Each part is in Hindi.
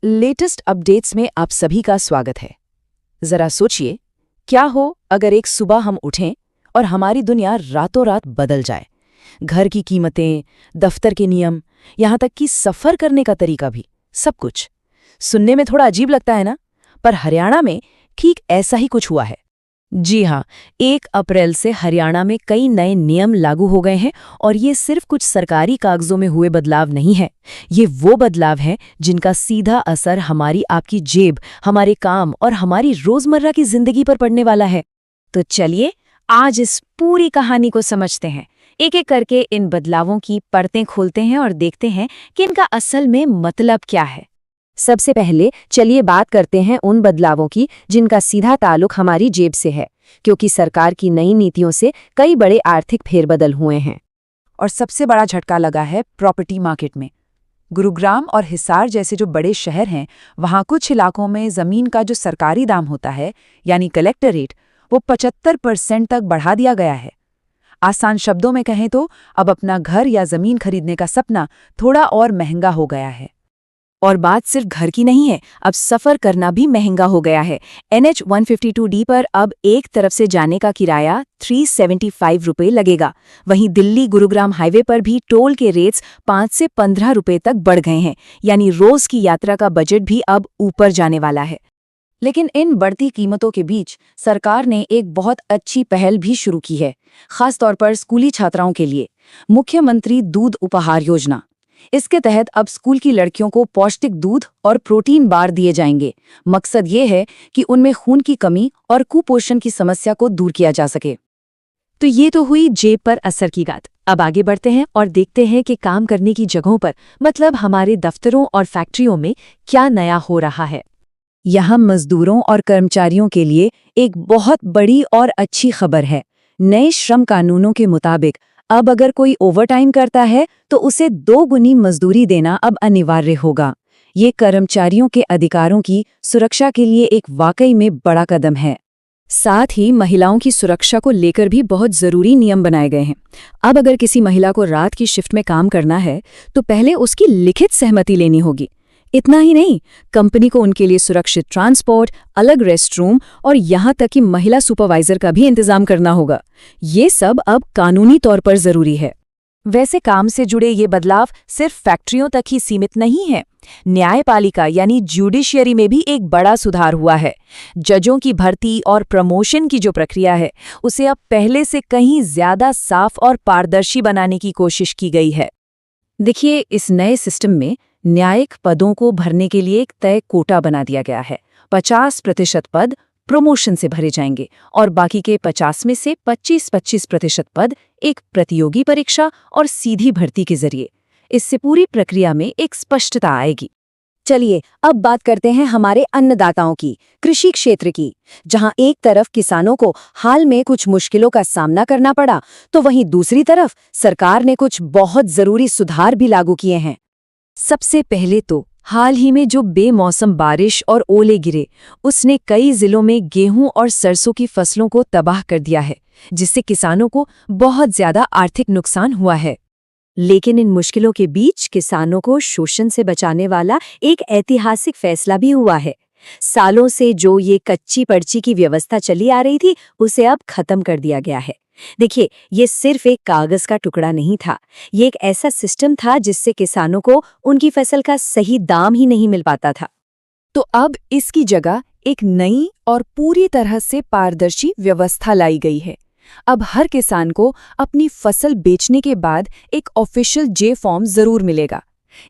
लेटेस्ट अपडेट्स में आप सभी का स्वागत है। जरा सोचिए, क्या हो अगर एक सुबह हम उठें और हमारी दुनिया रातों रात बदल जाए। घर की कीमतें, दफ्तर के नियम, यहाँ तक कि सफ़र करने का तरीका भी, सब कुछ। सुनने में थोड़ा अजीब लगता है ना, पर हरियाणा में ठीक ऐसा ही कुछ हुआ है। जी हाँ, 1 अप्रैल से हरियाणा में कई नए नियम लागू हो गए हैं और ये सिर्फ कुछ सरकारी कागजों में हुए बदलाव नहीं है। ये वो बदलाव हैं जिनका सीधा असर हमारी आपकी जेब, हमारे काम और हमारी रोजमर्रा की जिंदगी पर पड़ने वाला है। तो चलिए आज इस पूरी कहानी को समझते हैं। एक एक करके इन बदलावों की परतें खोलते हैं और देखते हैं कि इनका असल में मतलब क्या है। सबसे पहले चलिए बात करते हैं उन बदलावों की जिनका सीधा ताल्लुक हमारी जेब से है, क्योंकि सरकार की नई नीतियों से कई बड़े आर्थिक फेरबदल हुए हैं। और सबसे बड़ा झटका लगा है प्रॉपर्टी मार्केट में। गुरुग्राम और हिसार जैसे जो बड़े शहर हैं, वहाँ कुछ इलाकों में ज़मीन का जो सरकारी दाम होता है, यानी कलेक्टर रेट, वो 75% तक बढ़ा दिया गया है। आसान शब्दों में कहें तो अब अपना घर या ज़मीन खरीदने का सपना थोड़ा और महंगा हो गया है। और बात सिर्फ घर की नहीं है, अब सफ़र करना भी महंगा हो गया है। NH 152D पर अब एक तरफ से जाने का किराया 375 रुपये लगेगा। वहीं दिल्ली गुरुग्राम हाईवे पर भी टोल के रेट्स 5 से 15 रुपये तक बढ़ गए हैं, यानी रोज़ की यात्रा का बजट भी अब ऊपर जाने वाला है। लेकिन इन बढ़ती कीमतों के बीच सरकार ने एक बहुत अच्छी पहल भी शुरू की है, खासतौर पर स्कूली छात्राओं के लिए। मुख्यमंत्री दूध उपहार योजना। इसके तहत अब स्कूल की लड़कियों को पौष्टिक दूध और प्रोटीन बार दिए जाएंगे। मकसद ये है कि उनमें खून की कमी और कुपोषण की समस्या को दूर किया जा सके। तो ये तो हुई जेब पर असर की बात। अब आगे बढ़ते हैं और देखते हैं कि काम करने की जगहों पर, मतलब हमारे दफ्तरों और फैक्ट्रियों में क्या नया हो रहा है। यहाँ मजदूरों और कर्मचारियों के लिए एक बहुत बड़ी और अच्छी खबर है। नए श्रम कानूनों के मुताबिक अब अगर कोई ओवरटाइम करता है तो उसे 2 गुनी मजदूरी देना अब अनिवार्य होगा। ये कर्मचारियों के अधिकारों की सुरक्षा के लिए एक वाकई में बड़ा कदम है। साथ ही महिलाओं की सुरक्षा को लेकर भी बहुत ज़रूरी नियम बनाए गए हैं। अब अगर किसी महिला को रात की शिफ्ट में काम करना है तो पहले उसकी लिखित सहमति लेनी होगी। इतना ही नहीं, कंपनी को उनके लिए सुरक्षित ट्रांसपोर्ट, अलग रेस्टरूम और यहाँ तक कि महिला सुपरवाइजर का भी इंतजाम करना होगा। ये सब अब कानूनी तौर पर ज़रूरी है। वैसे काम से जुड़े ये बदलाव सिर्फ फैक्ट्रियों तक ही सीमित नहीं है। न्यायपालिका यानी ज्यूडिशियरी में भी एक बड़ा सुधार हुआ है। जजों की भर्ती और प्रमोशन की जो प्रक्रिया है, उसे अब पहले से कहीं ज्यादा साफ और पारदर्शी बनाने की कोशिश की गई है। देखिए, इस नए सिस्टम में न्यायिक पदों को भरने के लिए एक तय कोटा बना दिया गया है। 50% पद प्रमोशन से भरे जाएंगे और बाकी के 50 में से 25% पद एक प्रतियोगी परीक्षा और सीधी भर्ती के जरिए। इससे पूरी प्रक्रिया में एक स्पष्टता आएगी। चलिए अब बात करते हैं हमारे अन्नदाताओं की, कृषि क्षेत्र की, जहां एक तरफ किसानों को हाल में कुछ मुश्किलों का सामना करना पड़ा, तो वहीं दूसरी तरफ सरकार ने कुछ बहुत जरूरी सुधार भी लागू किए हैं। सबसे पहले तो हाल ही में जो बेमौसम बारिश और ओले गिरे, उसने कई जिलों में गेहूं और सरसों की फसलों को तबाह कर दिया है, जिससे किसानों को बहुत ज्यादा आर्थिक नुकसान हुआ है। लेकिन इन मुश्किलों के बीच किसानों को शोषण से बचाने वाला एक ऐतिहासिक फैसला भी हुआ है। सालों से जो ये कच्ची पर्ची की व्यवस्था चली आ रही थी, उसे अब खत्म कर दिया गया है। देखिए, ये सिर्फ एक कागज का टुकड़ा नहीं था, ये एक ऐसा सिस्टम था जिससे किसानों को उनकी फसल का सही दाम ही नहीं मिल पाता था। तो अब इसकी जगह एक नई और पूरी तरह से पारदर्शी व्यवस्था लाई गई है। अब हर किसान को अपनी फसल बेचने के बाद एक ऑफिशियल जे फॉर्म जरूर मिलेगा।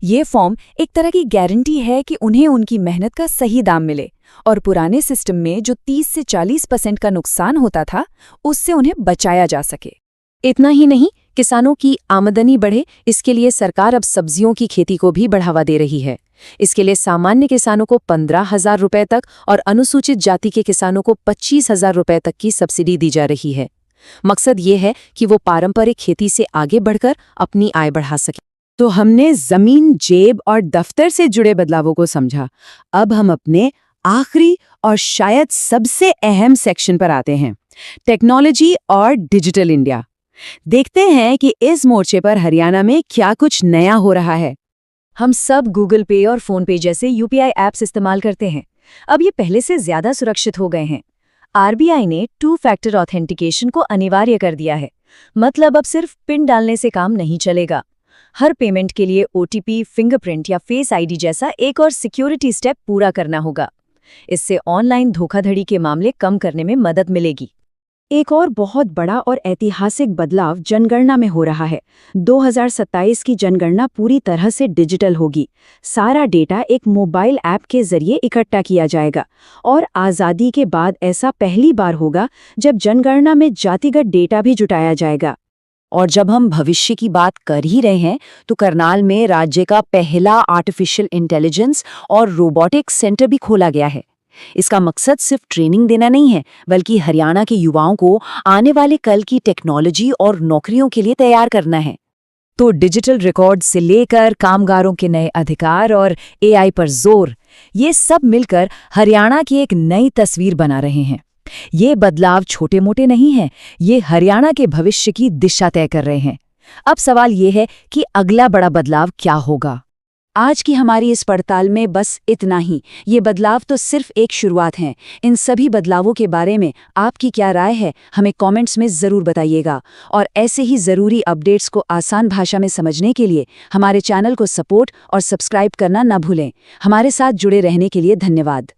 ये फॉर्म एक तरह की गारंटी है कि उन्हें उनकी मेहनत का सही दाम मिले और पुराने सिस्टम में जो 30 से 40% का नुकसान होता था, उससे उन्हें बचाया जा सके। इतना ही नहीं, किसानों की आमदनी बढ़े, इसके लिए सरकार अब सब्जियों की खेती को भी बढ़ावा दे रही है। इसके लिए सामान्य किसानों को 15,000 रुपये तक और अनुसूचित जाति के किसानों को 25,000 रुपये तक की सब्सिडी दी जा रही है। मकसद ये है कि वो पारंपरिक खेती से आगे बढ़कर अपनी आय बढ़ा सके। तो हमने जमीन, जेब और दफ्तर से जुड़े बदलावों को समझा। अब हम अपने आखिरी और शायद सबसे अहम सेक्शन पर आते हैं, टेक्नोलॉजी और डिजिटल इंडिया। देखते हैं कि इस मोर्चे पर हरियाणा में क्या कुछ नया हो रहा है। हम सब गूगल पे और फोन पे जैसे यूपीआई ऐप्स इस्तेमाल करते हैं। अब ये पहले से ज्यादा सुरक्षित हो गए हैं। आरबीआई ने 2 फैक्टर ऑथेंटिकेशन को अनिवार्य कर दिया है। मतलब अब सिर्फ पिन डालने से काम नहीं चलेगा। हर पेमेंट के लिए ओटीपी, फिंगरप्रिंट या फेस आईडी जैसा एक और सिक्योरिटी स्टेप पूरा करना होगा। इससे ऑनलाइन धोखाधड़ी के मामले कम करने में मदद मिलेगी। एक और बहुत बड़ा और ऐतिहासिक बदलाव जनगणना में हो रहा है। 2027 की जनगणना पूरी तरह से डिजिटल होगी। सारा डेटा एक मोबाइल ऐप के जरिए इकट्ठा किया जाएगा और आज़ादी के बाद ऐसा पहली बार होगा जब जनगणना में जातिगत डेटा भी जुटाया जाएगा। और जब हम भविष्य की बात कर ही रहे हैं तो करनाल में राज्य का पहला आर्टिफिशियल इंटेलिजेंस और रोबोटिक्स सेंटर भी खोला गया है। इसका मकसद सिर्फ ट्रेनिंग देना नहीं है, बल्कि हरियाणा के युवाओं को आने वाले कल की टेक्नोलॉजी और नौकरियों के लिए तैयार करना है। तो डिजिटल रिकॉर्ड से लेकर कामगारों के नए अधिकार और एआई पर जोर, ये सब मिलकर हरियाणा की एक नई तस्वीर बना रहे हैं। ये बदलाव छोटे-मोटे नहीं हैं, ये हरियाणा के भविष्य की दिशा तय कर रहे हैं। अब सवाल ये है कि अगला बड़ा बदलाव क्या होगा? आज की हमारी इस पड़ताल में बस इतना ही। ये बदलाव तो सिर्फ एक शुरुआत है। इन सभी बदलावों के बारे में आपकी क्या राय है, हमें कमेंट्स में ज़रूर बताइएगा। और ऐसे ही ज़रूरी अपडेट्स को आसान भाषा में समझने के लिए हमारे चैनल को सपोर्ट और सब्सक्राइब करना न भूलें। हमारे साथ जुड़े रहने के लिए धन्यवाद।